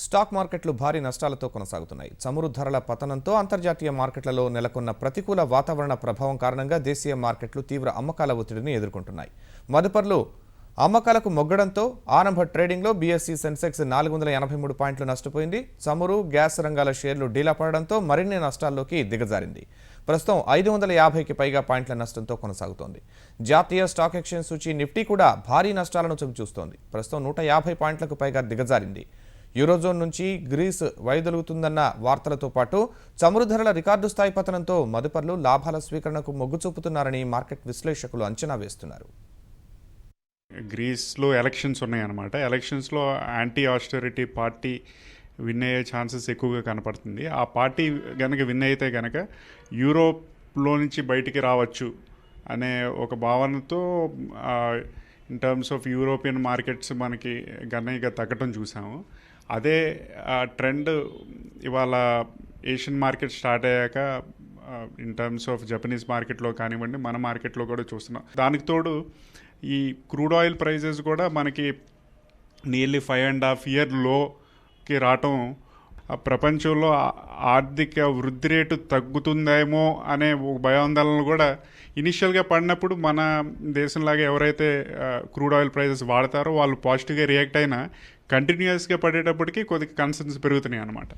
Stock మార్కెట్లు భారీ నష్టాలతో కొనసాగుతున్నాయి. చమురు ధరల పతనంతో అంతర్జాతీయ మార్కెట్లలో నెలకొన్న ప్రతికూల వాతావరణ ప్రభావం కారణంగా దేశీయ మార్కెట్లు తీవ్ర అమ్మకాల ఒత్తిడిని ఎదుర్కొంటున్నాయి. మదుపర్లు అమ్మకాలకు మొగ్గడంతో ఆరంభ ట్రేడింగ్లో బీఎస్ఈ సెన్సెక్స్ 483 పాయింట్లు నష్టపోయింది. చమురు, గ్యాస్ రంగాల షేర్లు డీలా పడడంతో మరిన్ని నష్టాల్లోకి దిగజారింది. ప్రస్తుతం 550కి పైగా పాయింట్ల నష్టంతో కొనసాగుతోంది. జాతీయ స్టాక్ ఎక్స్చేంజ్ సూచీ నిఫ్టీ కూడా భారీ నష్టాలను చవిచూస్తోంది. ప్రస్తుతం 150 పాయింట్లకు పైగా దిగజారింది. యూరోజోన్ నుంచి గ్రీస్ వైదొలుగుతుందన్న వార్తలతో పాటు చమురు ధరల రికార్డు స్థాయి పతనంతో మదుపర్లు లాభాల స్వీకరణకు మొగ్గు చూపుతున్నారని మార్కెట్ విశ్లేషకులు అంచనా వేస్తున్నారు. గ్రీస్లో ఎలక్షన్స్ ఉన్నాయన్నమాట. ఎలక్షన్స్లో యాంటీ ఆస్టెరిటీ పార్టీ విన్ అయ్యే ఛాన్సెస్ ఎక్కువగా కనపడుతుంది. ఆ పార్టీ కనుక విన్ అయితే కనుక యూరోప్లో నుంచి బయటికి రావచ్చు అనే ఒక భావనతో in terms of European markets మనకి గణనీయంగా తగ్గటం చూసాము. అదే ట్రెండ్ ఇవాళ ఏషియన్ మార్కెట్ స్టార్ట్ అయ్యాక ఇన్ టర్మ్స్ ఆఫ్ జపనీస్ మార్కెట్లో కానివ్వండి, మన మార్కెట్లో కూడా చూస్తున్నాం. దానికి తోడు ఈ క్రూడ్ ఆయిల్ ప్రైజెస్ కూడా మనకి నియర్లీ 5.5 year లోకి రావటం ప్రపంచంలో ఆర్థిక వృద్ధి రేటు తగ్గుతుందేమో అనే భయాందోళనలు కూడా ఇనిషియల్గా పడినప్పుడు మన దేశంలాగా ఎవరైతే క్రూడ్ ఆయిల్ ప్రైజెస్ వాడతారో వాళ్ళు పాజిటివ్గా రియాక్ట్ అయినా కంటిన్యూస్గా పడేటప్పటికి కొద్దిగా కన్సర్న్స్ పెరుగుతున్నాయి అన్నమాట.